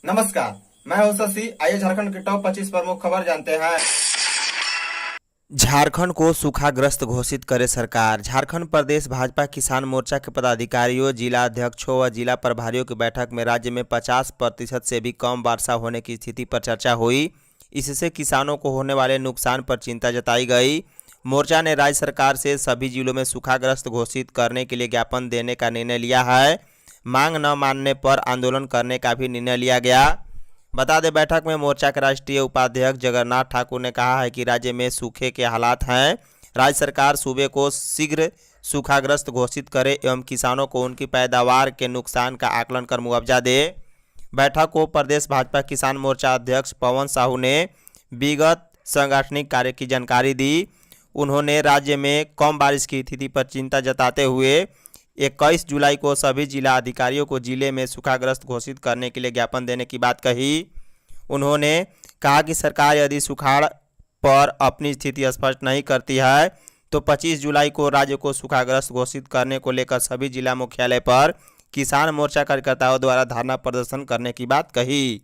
नमस्कार, मैं हूं शशि। आइए झारखंड की टॉप 25 प्रमुख खबर जानते हैं। झारखंड को सूखाग्रस्त घोषित करे सरकार। झारखंड प्रदेश भाजपा किसान मोर्चा के पदाधिकारियों, जिला अध्यक्षों व जिला प्रभारियों की बैठक में राज्य में 50% से भी कम वर्षा होने की स्थिति पर चर्चा हुई। इससे किसानों को होने वाले नुकसान पर चिंता जताई गई। मोर्चा ने राज्य सरकार से सभी जिलों में सूखाग्रस्त घोषित करने के लिए ज्ञापन देने का निर्णय लिया है। मांग न मानने पर आंदोलन करने का भी निर्णय लिया गया। बता दें, बैठक में मोर्चा के राष्ट्रीय उपाध्यक्ष जगन्नाथ ठाकुर ने कहा है कि राज्य में सूखे के हालात हैं। राज्य सरकार सूबे को शीघ्र सूखाग्रस्त घोषित करे एवं किसानों को उनकी पैदावार के नुकसान का आकलन कर मुआवजा दे। बैठक को प्रदेश भाजपा किसान मोर्चा अध्यक्ष पवन साहू ने विगत सांगठनिक कार्य की जानकारी दी। उन्होंने राज्य में कम बारिश की स्थिति पर चिंता जताते हुए 21 जुलाई को सभी जिला अधिकारियों को जिले में सूखाग्रस्त घोषित करने के लिए ज्ञापन देने की बात कही। उन्होंने कहा कि सरकार यदि सुखाड़ पर अपनी स्थिति स्पष्ट नहीं करती है तो 25 जुलाई को राज्य को सूखाग्रस्त घोषित करने को लेकर सभी जिला मुख्यालय पर किसान मोर्चा कार्यकर्ताओं द्वारा धरना प्रदर्शन करने की बात कही।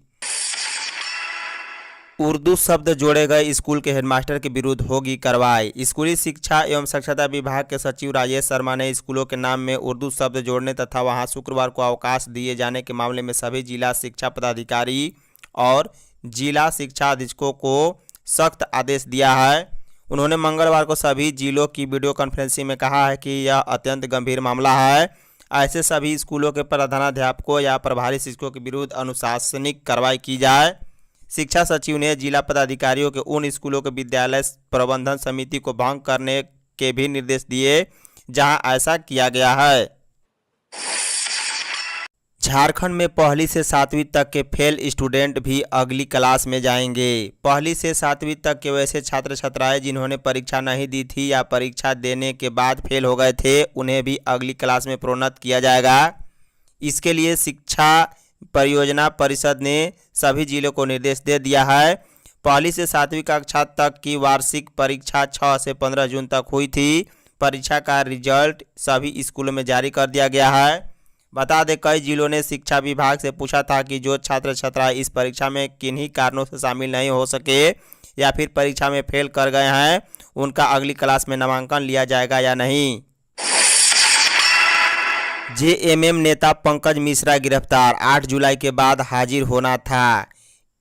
उर्दू शब्द जोड़े गए स्कूल के हेडमास्टर के विरुद्ध होगी कार्रवाई। स्कूली शिक्षा एवं साक्षरता विभाग के सचिव राजेश शर्मा ने स्कूलों के नाम में उर्दू शब्द जोड़ने तथा वहां शुक्रवार को अवकाश दिए जाने के मामले में सभी जिला शिक्षा पदाधिकारी और जिला शिक्षा अधीक्षकों को सख्त आदेश दिया है। उन्होंने मंगलवार को सभी जिलों की वीडियो कॉन्फ्रेंसिंग में कहा है कि यह अत्यंत गंभीर मामला है। ऐसे सभी स्कूलों के प्रधानाध्यापकों या प्रभारी शिक्षकों के विरुद्ध अनुशासनिक कार्रवाई की जाए। शिक्षा सचिव ने जिला पदाधिकारियों के उन स्कूलों के विद्यालय प्रबंधन समिति को भंग करने के भी निर्देश दिए जहां ऐसा किया गया है। झारखंड में पहली से 7वीं तक के फेल स्टूडेंट भी अगली क्लास में जाएंगे। पहली से 7वीं तक के वैसे छात्र छात्राएं जिन्होंने परीक्षा नहीं दी थी या परीक्षा देने के बाद फेल हो गए थे, उन्हें भी अगली क्लास में प्रोन्नत किया जाएगा। इसके लिए शिक्षा परियोजना परिषद ने सभी जिलों को निर्देश दे दिया है। पहली से 7वीं कक्षा तक की वार्षिक परीक्षा 6 से 15 जून तक हुई थी। परीक्षा का रिजल्ट सभी स्कूलों में जारी कर दिया गया है। बता दें, कई जिलों ने शिक्षा विभाग से पूछा था कि जो छात्र छात्राएं इस परीक्षा में किन्हीं कारणों से शामिल नहीं हो सके या फिर परीक्षा में फेल कर गए हैं, उनका अगली क्लास में नामांकन लिया जाएगा या नहीं। जेएमएम नेता पंकज मिश्रा गिरफ्तार, 8 जुलाई के बाद हाजिर होना था।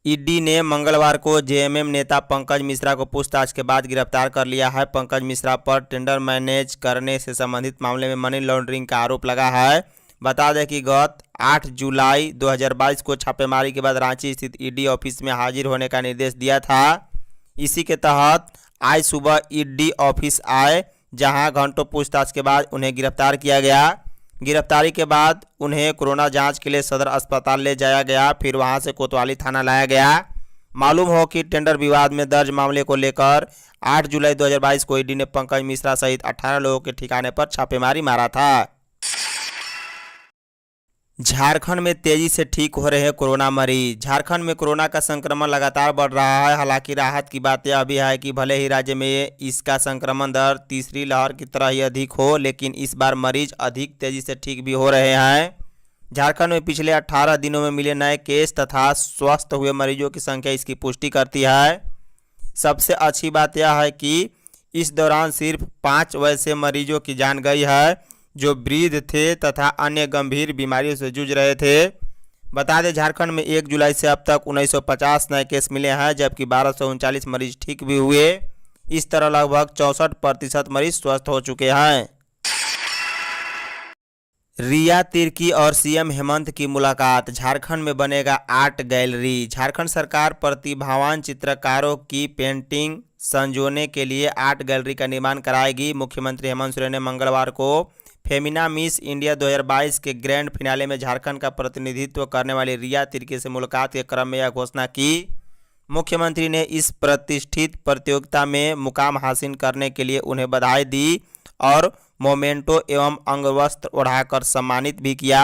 ईडी ने मंगलवार को जेएमएम नेता पंकज मिश्रा को पूछताछ के बाद गिरफ्तार कर लिया है। पंकज मिश्रा पर टेंडर मैनेज करने से संबंधित मामले में मनी लॉन्ड्रिंग का आरोप लगा है। बता दें कि गत 8 जुलाई 2022 को छापेमारी के बाद रांची स्थित ईडी ऑफिस में हाजिर होने का निर्देश दिया था। इसी के तहत आज सुबह ईडी ऑफिस आए, जहां घंटों पूछताछ के बाद उन्हें गिरफ्तार किया गया। गिरफ्तारी के बाद उन्हें कोरोना जांच के लिए सदर अस्पताल ले जाया गया, फिर वहां से कोतवाली थाना लाया गया। मालूम हो कि टेंडर विवाद में दर्ज मामले को लेकर 8 जुलाई 2022 को ईडी ने पंकज मिश्रा सहित 18 लोगों के ठिकाने पर छापेमारी मारा था। झारखंड में तेजी से ठीक हो रहे हैं कोरोना मरीज। झारखंड में कोरोना का संक्रमण लगातार बढ़ रहा है। हालांकि राहत की बात यह भी है कि भले ही राज्य में इसका संक्रमण दर तीसरी लहर की तरह ही अधिक हो, लेकिन इस बार मरीज अधिक तेजी से ठीक भी हो रहे हैं। झारखंड में पिछले 18 दिनों में मिले नए केस तथा स्वस्थ हुए मरीजों की संख्या इसकी पुष्टि करती है। सबसे अच्छी बात यह है कि इस दौरान सिर्फ 5 वैसे मरीजों की जान गई है जो वृद्ध थे तथा अन्य गंभीर बीमारियों से जूझ रहे थे। बता दें, झारखंड में 1 जुलाई से अब तक 1950 नए केस मिले हैं, जबकि 1239 मरीज ठीक भी हुए। इस तरह लगभग 64% मरीज स्वस्थ हो चुके हैं। रिया तिर्की और सीएम हेमंत की मुलाकात। झारखंड में बनेगा आर्ट गैलरी। झारखंड सरकार प्रतिभावान चित्रकारों की पेंटिंग संजोने के लिए आर्ट गैलरी का निर्माण कराएगी। मुख्यमंत्री हेमंत सोरेन ने मंगलवार को फेमिना मिस इंडिया 2022 के ग्रैंड फिनाले में झारखंड का प्रतिनिधित्व करने वाली रिया तिर्की से मुलाकात के क्रम में यह घोषणा की। मुख्यमंत्री ने इस प्रतिष्ठित प्रतियोगिता में मुकाम हासिल करने के लिए उन्हें बधाई दी और मोमेंटो एवं अंगवस्त्र ओढ़ाकर सम्मानित भी किया।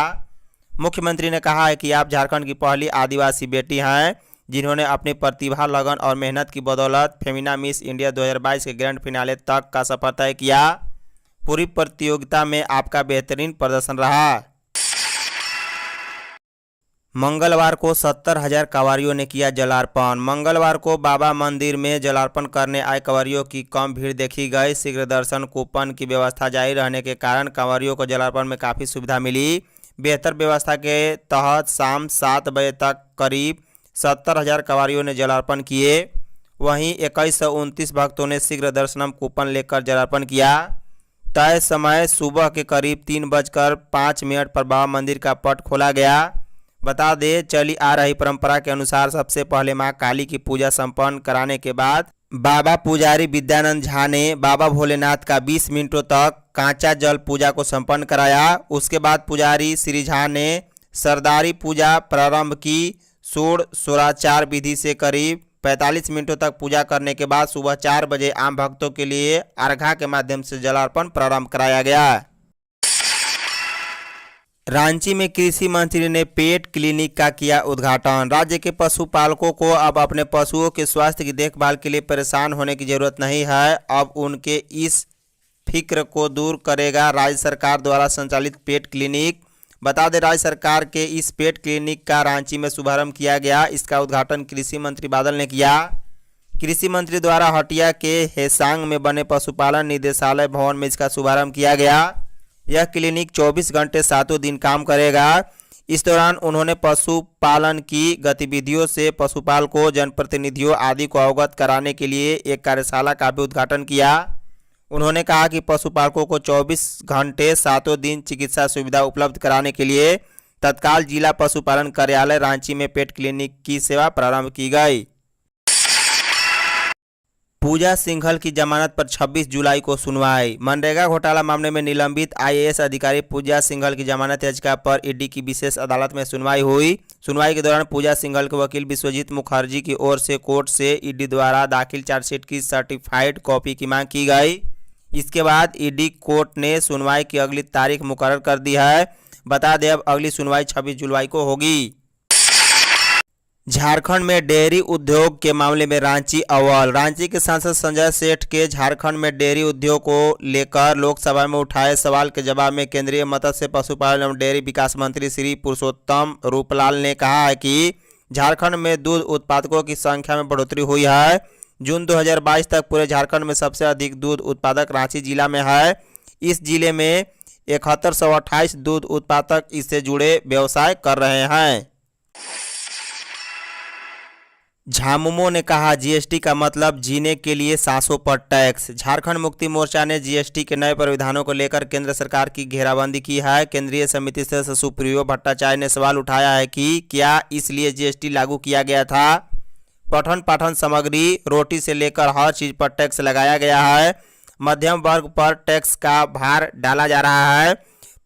मुख्यमंत्री ने कहा है कि आप झारखंड की पहली आदिवासी बेटी हैं जिन्होंने अपनी प्रतिभा, लगन और मेहनत की बदौलत फेमिना मिस इंडिया 2022 के ग्रैंड फिनाले तक का सफर तय किया। पूरी प्रतियोगिता में आपका बेहतरीन प्रदर्शन रहा। मंगलवार को 70,000 कांवरियों ने किया जलार्पण। मंगलवार को बाबा मंदिर में जलार्पण करने आए कांवरियों की कम भीड़ देखी गई। शीघ्र दर्शन कूपन की व्यवस्था जारी रहने के कारण कांवरियों को जलार्पण में काफ़ी सुविधा मिली। बेहतर व्यवस्था के तहत शाम 7 बजे तक करीब 70,000 कांवरियों ने जलार्पण किए। वहीं 2129 भक्तों ने शीघ्र दर्शनम कूपन लेकर जलार्पण किया। तय समय सुबह के करीब 3:05 पर बाबा मंदिर का पट खोला गया। बता दें, चली आ रही परंपरा के अनुसार सबसे पहले मां काली की पूजा संपन्न कराने के बाद बाबा पुजारी विद्यानंद झा ने बाबा भोलेनाथ का 20 मिनटों तक कांचा जल पूजा को संपन्न कराया। उसके बाद पुजारी श्री झा ने सरदारी पूजा प्रारंभ की। षोड़शोपचार विधि से करीब 45 मिनटों तक पूजा करने के बाद सुबह 4 बजे आम भक्तों के लिए अर्घा के माध्यम से जलार्पण प्रारंभ कराया गया। रांची में कृषि मंत्री ने पेट क्लिनिक का किया उद्घाटन। राज्य के पशुपालकों को अब अपने पशुओं के स्वास्थ्य की देखभाल के लिए परेशान होने की जरूरत नहीं है। अब उनके इस फिक्र को दूर करेगा राज्य सरकार द्वारा संचालित पेट क्लिनिक। बता दें, राज्य सरकार के इस पेट क्लिनिक का रांची में शुभारंभ किया गया। इसका उद्घाटन कृषि मंत्री बादल ने किया। कृषि मंत्री द्वारा हटिया के हेसांग में बने पशुपालन निदेशालय भवन में इसका शुभारंभ किया गया। यह क्लिनिक 24 घंटे 7 दिन काम करेगा। इस दौरान उन्होंने पशुपालन की गतिविधियों से पशुपालकों, जनप्रतिनिधियों आदि को अवगत कराने के लिए एक कार्यशाला का भी उद्घाटन किया। उन्होंने कहा कि पशुपालकों को 24 घंटे 7 दिन चिकित्सा सुविधा उपलब्ध कराने के लिए तत्काल जिला पशुपालन कार्यालय रांची में पेट क्लिनिक की सेवा प्रारंभ की गई। पूजा सिंघल की जमानत पर 26 जुलाई को सुनवाई। मनरेगा घोटाला मामले में निलंबित IAS अधिकारी पूजा सिंघल की जमानत याचिका पर ईडी की विशेष अदालत में सुनवाई हुई। सुनवाई के दौरान पूजा सिंघल के वकील विश्वजीत मुखर्जी की ओर से कोर्ट से ईडी द्वारा दाखिल चार्जशीट की सर्टिफाइड कॉपी की मांग की गई। इसके बाद ईडी कोर्ट ने सुनवाई की अगली तारीख मुकर्रर कर दी है। बता दें, अब अगली सुनवाई 26 जुलाई को होगी। झारखंड में डेयरी उद्योग के मामले में रांची अव्वल। रांची के सांसद संजय सेठ के झारखंड में डेयरी उद्योग को लेकर लोकसभा में उठाए सवाल के जवाब में केंद्रीय मत्स्य पशुपालन एवं डेयरी विकास मंत्री श्री पुरुषोत्तम रूपलाल ने कहा है कि झारखंड में दूध उत्पादकों की संख्या में बढ़ोतरी हुई है। जून 2022 तक पूरे झारखंड में सबसे अधिक दूध उत्पादक रांची जिला में है। इस जिले में 7128 दूध उत्पादक इससे जुड़े व्यवसाय कर रहे हैं। झामुमो ने कहा, जीएसटी का मतलब जीने के लिए सांसों पर टैक्स। झारखंड मुक्ति मोर्चा ने जीएसटी के नए प्रावधानों को लेकर केंद्र सरकार की घेराबंदी की है। केंद्रीय समिति सदस्य सुप्रियो भट्टाचार्य ने सवाल उठाया है कि क्या इसलिए जीएसटी लागू किया गया था। पठन पाठन सामग्री, रोटी से लेकर हर चीज पर टैक्स लगाया गया है। मध्यम वर्ग पर टैक्स का भार डाला जा रहा है।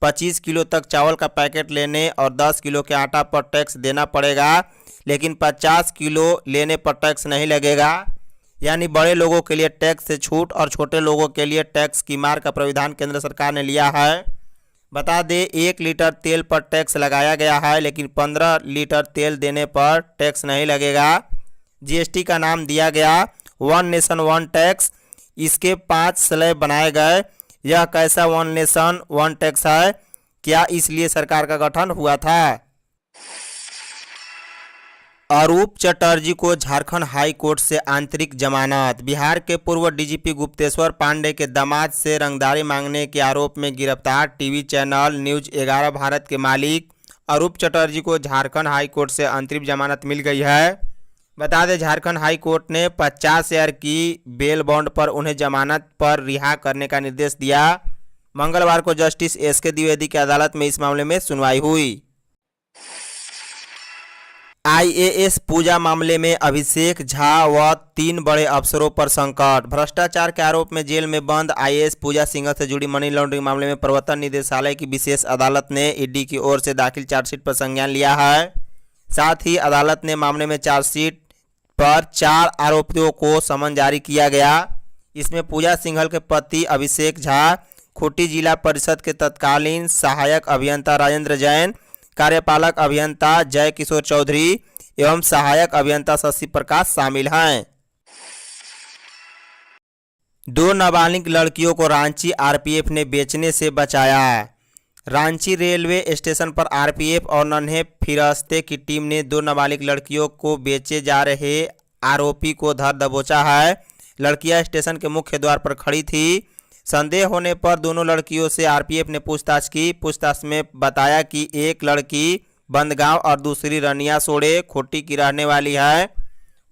25 किलो तक चावल का पैकेट लेने और 10 किलो के आटा पर टैक्स देना पड़ेगा, लेकिन 50 किलो लेने पर टैक्स नहीं लगेगा। यानी बड़े लोगों के लिए टैक्स से छूट और छोटे लोगों के लिए टैक्स की मार का प्रावधान केंद्र सरकार ने लिया है। बता दें, 1 लीटर तेल पर टैक्स लगाया गया है, लेकिन 15 लीटर तेल देने पर टैक्स नहीं लगेगा। जीएसटी का नाम दिया गया वन नेशन वन टैक्स। इसके 5 स्लैब बनाए गए। यह कैसा वन नेशन वन टैक्स है? क्या इसलिए सरकार का गठन हुआ था? अरूप चटर्जी को झारखंड हाई कोर्ट से आंतरिक जमानत। बिहार के पूर्व डीजीपी गुप्तेश्वर पांडे के दामाद से रंगदारी मांगने के आरोप में गिरफ्तार टीवी चैनल न्यूज 11 भारत के मालिक अरूप चटर्जी को झारखंड हाई कोर्ट से अंतरिम जमानत मिल गई है। बता दें, झारखंड हाई कोर्ट ने 50,000 की बेल बॉन्ड पर उन्हें जमानत पर रिहा करने का निर्देश दिया। मंगलवार को जस्टिस SK द्विवेदी की अदालत में इस मामले में सुनवाई हुई। IAS पूजा मामले में अभिषेक झा व 3 बड़े अफसरों पर संकट। भ्रष्टाचार के आरोप में जेल में बंद IAS पूजा सिंघल से जुड़ी मनी लॉन्ड्रिंग मामले में प्रवर्तन निदेशालय की विशेष अदालत ने ईडी की ओर से दाखिल चार्जशीट पर संज्ञान लिया है। साथ ही अदालत ने मामले में चार्जशीट पर 4 आरोपियों को समन जारी किया गया। इसमें पूजा सिंघल के पति अभिषेक झा, खूंटी जिला परिषद के तत्कालीन सहायक अभियंता राजेंद्र जैन, कार्यपालक अभियंता जय किशोर चौधरी एवं सहायक अभियंता शशि प्रकाश शामिल हैं। 2 नाबालिग लड़कियों को रांची RPF ने बेचने से बचाया। रांची रेलवे स्टेशन पर आरपीएफ और नन्हे फिरस्ते की टीम ने 2 नाबालिग लड़कियों को बेचे जा रहे आरोपी को धर दबोचा है। लड़कियां स्टेशन के मुख्य द्वार पर खड़ी थी। संदेह होने पर दोनों लड़कियों से आरपीएफ ने पूछताछ की। पूछताछ में बताया कि एक लड़की बंदगांव और दूसरी रनिया सोड़े खोटी की रहने वाली है।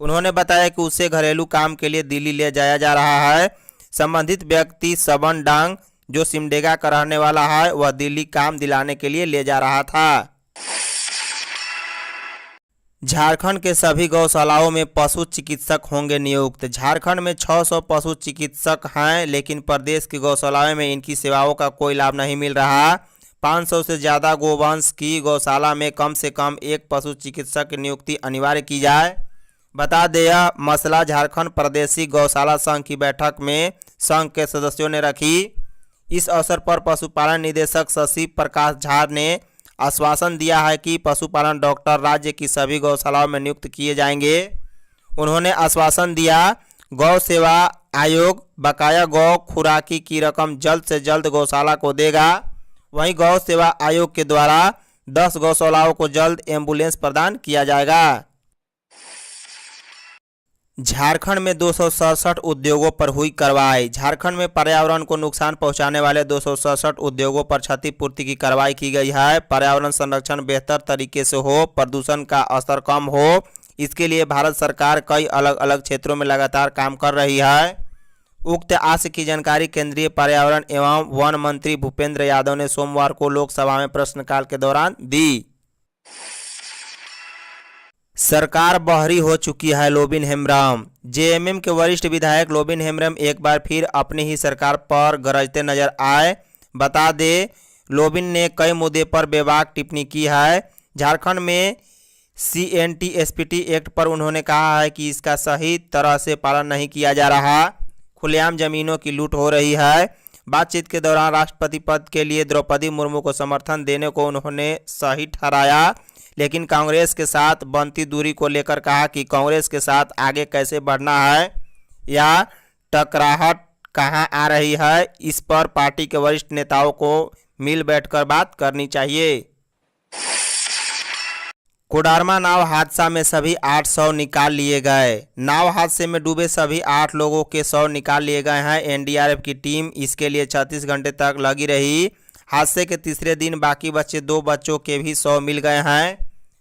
उन्होंने बताया कि उसे घरेलू काम के लिए दिल्ली ले जाया जा रहा है। संबंधित व्यक्ति सबन डांग जो सिमडेगा का रहने वाला है, वह दिल्ली काम दिलाने के लिए ले जा रहा था। झारखंड के सभी गौशालाओं में पशु चिकित्सक होंगे नियुक्त। झारखंड में 600 पशु चिकित्सक हैं, लेकिन प्रदेश की गौशालाओं में इनकी सेवाओं का कोई लाभ नहीं मिल रहा। 500 से ज़्यादा गोवंश की गौशाला में कम से कम एक पशु चिकित्सक की नियुक्ति अनिवार्य की जाए। बता दें, यह मसला झारखंड प्रदेशी गौशाला संघ की बैठक में संघ के सदस्यों ने रखी। इस अवसर पर पशुपालन निदेशक शशि प्रकाश झा ने आश्वासन दिया है कि पशुपालन डॉक्टर राज्य की सभी गौशालाओं में नियुक्त किए जाएंगे। उन्होंने आश्वासन दिया, गौ सेवा आयोग बकाया गौ खुराकी की रकम जल्द से जल्द गौशाला को देगा। वहीं गौ सेवा आयोग के द्वारा 10 गौशालाओं को जल्द एम्बुलेंस प्रदान किया जाएगा। झारखंड में 267 उद्योगों पर हुई कार्रवाई। झारखंड में पर्यावरण को नुकसान पहुंचाने वाले 267 उद्योगों पर क्षतिपूर्ति की कार्रवाई की गई है। पर्यावरण संरक्षण बेहतर तरीके से हो, प्रदूषण का स्तर कम हो, इसके लिए भारत सरकार कई अलग अलग क्षेत्रों में लगातार काम कर रही है। उक्त आशय की जानकारी केंद्रीय पर्यावरण एवं वन मंत्री भूपेंद्र यादव ने सोमवार को लोकसभा में प्रश्नकाल के दौरान दी। सरकार बहरी हो चुकी है लोबिन हेम्ब्रम। जेएमएम के वरिष्ठ विधायक लोबिन हेम्ब्रम एक बार फिर अपनी ही सरकार पर गरजते नजर आए। बता दें, लोबिन ने कई मुद्दे पर बेबाक टिप्पणी की है। झारखंड में CNTSPT एक्ट पर उन्होंने कहा है कि इसका सही तरह से पालन नहीं किया जा रहा, खुलेआम जमीनों की लूट हो रही है। बातचीत के दौरान राष्ट्रपति पद के लिए द्रौपदी मुर्मू को समर्थन देने को उन्होंने सही ठहराया, लेकिन कांग्रेस के साथ बनती दूरी को लेकर कहा कि कांग्रेस के साथ आगे कैसे बढ़ना है या टकराहट कहां आ रही है, इस पर पार्टी के वरिष्ठ नेताओं को मिल बैठकर बात करनी चाहिए। कोडरमा नाव हादसा में सभी 8 शव निकाल लिए गए। नाव हादसे में डूबे सभी 8 लोगों के शव निकाल लिए गए हैं। एनडीआरएफ की टीम इसके लिए 36 घंटे तक लगी रही। हादसे के तीसरे दिन बाकी बचे 2 बच्चों के भी शव मिल गए हैं।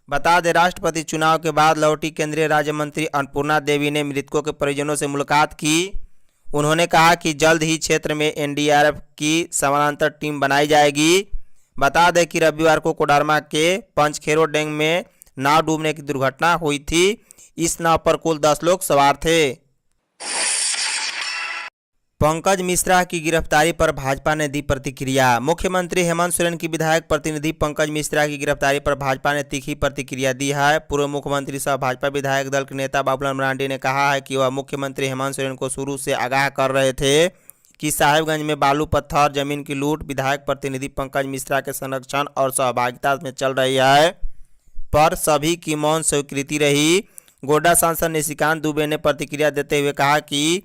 बता दें, राष्ट्रपति चुनाव के बाद लौटी केंद्रीय राज्य मंत्री अन्नपूर्णा देवी ने मृतकों के परिजनों से मुलाकात की। उन्होंने कहा कि जल्द ही क्षेत्र में एनडीआरएफ की समानांतर टीम बनाई जाएगी। बता दें कि रविवार को कोडरमा के पंचखेरो डैम में नाव डूबने की दुर्घटना हुई थी। इस नाव पर कुल 10 लोग सवार थे। पंकज मिश्रा की गिरफ्तारी पर भाजपा ने दी प्रतिक्रिया। मुख्यमंत्री हेमंत सोरेन की विधायक प्रतिनिधि पंकज मिश्रा की गिरफ्तारी पर भाजपा ने तीखी प्रतिक्रिया दी है। पूर्व मुख्यमंत्री सह भाजपा विधायक दल के नेता बाबूलाल मरांडी ने कहा है कि वह मुख्यमंत्री हेमंत सोरेन को शुरू से आगाह कर रहे थे कि साहेबगंज में बालू पत्थर जमीन की लूट विधायक प्रतिनिधि पंकज मिश्रा के संरक्षण और सहभागिता में चल रही है, पर सभी की मौन स्वीकृति रही। गोड्डा सांसद निशिकांत दुबे ने प्रतिक्रिया देते हुए कहा कि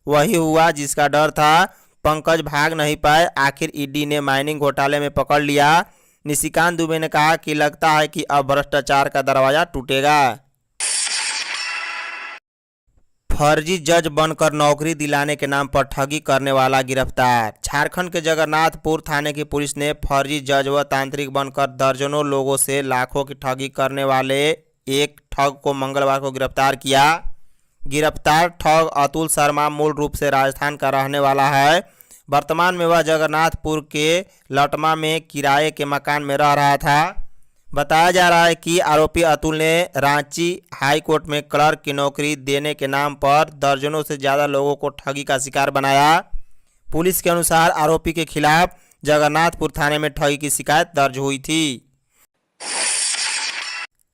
वही हुआ जिसका डर था, पंकज भाग नहीं पाए, आखिर ईडी ने माइनिंग घोटाले में पकड़ लिया। निशिकांत दुबे ने कहा कि लगता है कि अब भ्रष्टाचार का दरवाजा टूटेगा। फर्जी जज बनकर नौकरी दिलाने के नाम पर ठगी करने वाला गिरफ्तार। झारखंड के जगन्नाथपुर थाने की पुलिस ने फर्जी जज व तांत्रिक बनकर दर्जनों लोगों से लाखों की ठगी करने वाले एक ठग को मंगलवार को गिरफ्तार किया। गिरफ्तार ठग अतुल शर्मा मूल रूप से राजस्थान का रहने वाला है। वर्तमान में वह जगन्नाथपुर के लटमा में किराए के मकान में रह रहा था। बताया जा रहा है कि आरोपी अतुल ने रांची हाई कोर्ट में क्लर्क की नौकरी देने के नाम पर दर्जनों से ज़्यादा लोगों को ठगी का शिकार बनाया। पुलिस के अनुसार आरोपी के खिलाफ जगन्नाथपुर थाने में ठगी की शिकायत दर्ज हुई थी।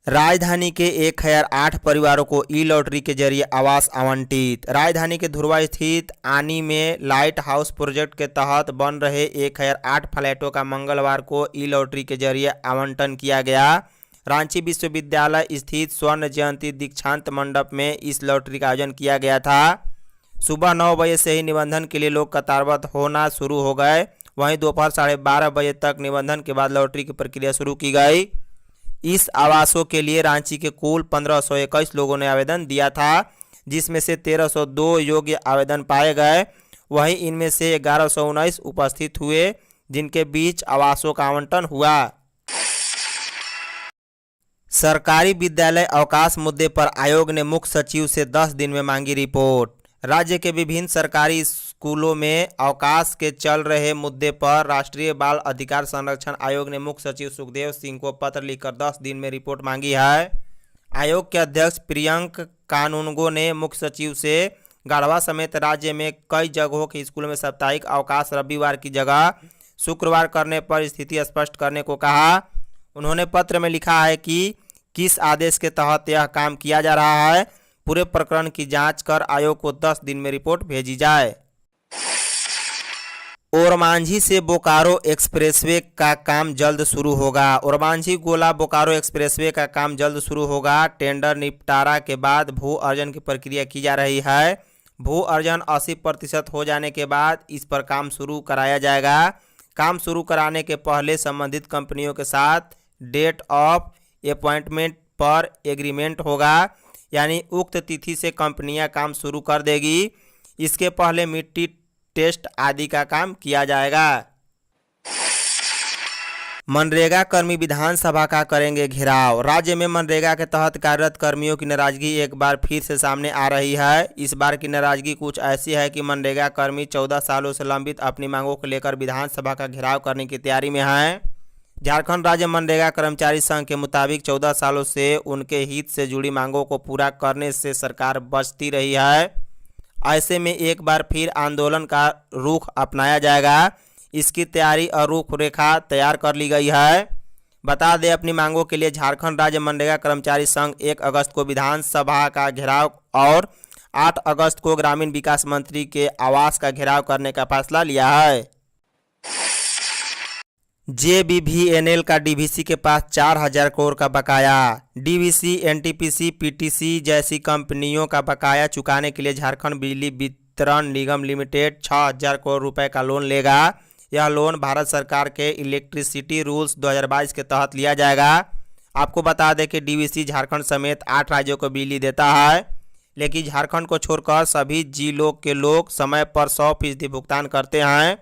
राजधानी के 1008 परिवारों को ई लॉटरी के जरिए आवास आवंटित। राजधानी के धुरवा स्थित आनी में लाइट हाउस प्रोजेक्ट के तहत बन रहे 1008 फ्लैटों का मंगलवार को ई लॉटरी के जरिए आवंटन किया गया। रांची विश्वविद्यालय स्थित स्वर्ण जयंती दीक्षांत मंडप में इस लॉटरी का आयोजन किया गया था। सुबह 9 बजे से ही निबंधन के लिए लोग कतारबद्ध होना शुरू हो गए। वहीं दोपहर 12:30 बजे तक निबंधन के बाद लॉटरी की प्रक्रिया शुरू की गई। इस आवासों के लिए रांची के कुल 1521 लोगों ने आवेदन दिया था, जिसमें से 1302 योग्य आवेदन पाए गए। वहीं इनमें से 1119 उपस्थित हुए, जिनके बीच आवासों का आवंटन हुआ। सरकारी विद्यालय अवकाश मुद्दे पर आयोग ने मुख्य सचिव से 10 दिन में मांगी रिपोर्ट। राज्य के विभिन्न सरकारी स्कूलों में अवकाश के चल रहे मुद्दे पर राष्ट्रीय बाल अधिकार संरक्षण आयोग ने मुख्य सचिव सुखदेव सिंह को पत्र लिखकर 10 दिन में रिपोर्ट मांगी है। आयोग के अध्यक्ष प्रियंक कानूनगो ने मुख्य सचिव से गढ़वा समेत राज्य में कई जगहों के स्कूलों में साप्ताहिक अवकाश रविवार की जगह शुक्रवार करने पर स्थिति स्पष्ट करने को कहा। उन्होंने पत्र में लिखा है कि किस आदेश के तहत यह काम किया जा रहा है। पूरे प्रकरण की जांच कर आयोग को 10 दिन में रिपोर्ट भेजी जाए। ओरमांझी से बोकारो एक्सप्रेसवे का काम जल्द शुरू होगा। ओरमांझी गोला बोकारो एक्सप्रेसवे का काम जल्द शुरू होगा। टेंडर निपटारा के बाद भू अर्जन की प्रक्रिया की जा रही है। भू अर्जन 80% हो जाने के बाद इस पर काम शुरू कराया जाएगा। काम शुरू कराने के पहले संबंधित कंपनियों के साथ डेट ऑफ अपॉइंटमेंट पर एग्रीमेंट होगा, यानी उक्त तिथि से कंपनियां काम शुरू कर देगी। इसके पहले मिट्टी टेस्ट आदि का काम किया जाएगा। मनरेगा कर्मी विधानसभा का करेंगे घेराव। राज्य में मनरेगा के तहत कार्यरत कर्मियों की नाराजगी एक बार फिर से सामने आ रही है। इस बार की नाराजगी कुछ ऐसी है कि मनरेगा कर्मी 14 सालों से लंबित अपनी मांगों को लेकर विधानसभा का घेराव करने की तैयारी में हैं। झारखंड राज्य मनरेगा कर्मचारी संघ के मुताबिक 14 सालों से उनके हित से जुड़ी मांगों को पूरा करने से सरकार बचती रही है। ऐसे में एक बार फिर आंदोलन का रुख अपनाया जाएगा। इसकी तैयारी और रूपरेखा तैयार कर ली गई है। बता दें, अपनी मांगों के लिए झारखंड राज्य मनरेगा कर्मचारी संघ 1 अगस्त को विधानसभा का घेराव और 8 अगस्त को ग्रामीण विकास मंत्री के आवास का घेराव करने का फैसला लिया है। JBVNL का डीवीसी के पास 4000 करोड़ का बकाया। डीवीसी, एनटीपीसी, पीटीसी जैसी कंपनियों का बकाया चुकाने के लिए झारखंड बिजली वितरण निगम लिमिटेड 6000 करोड़ रुपए का लोन लेगा। यह लोन भारत सरकार के इलेक्ट्रिसिटी रूल्स 2022 के तहत लिया जाएगा। आपको बता दें कि डीवीसी झारखंड समेत 8 राज्यों को बिजली देता है, लेकिन झारखंड को छोड़कर सभी जिलों के लोग समय पर 100% भुगतान करते हैं।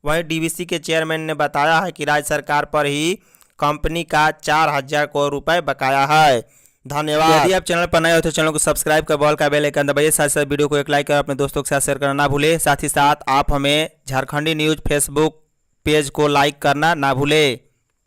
वहीं डीवीसी के चेयरमैन ने बताया है कि राज्य सरकार पर ही कंपनी का 4000 करोड़ रुपए बकाया है। धन्यवाद। यदि आप चैनल पर नए हो तो चैनल को सब्सक्राइब कर बॉल का बेल आइकन दबाइए। साथ ही साथ वीडियो को एक लाइक कर अपने दोस्तों के साथ शेयर करना ना भूलें। साथ ही साथ आप हमें झारखंडी न्यूज़ फेसबुक पेज को लाइक करना ना भूलें।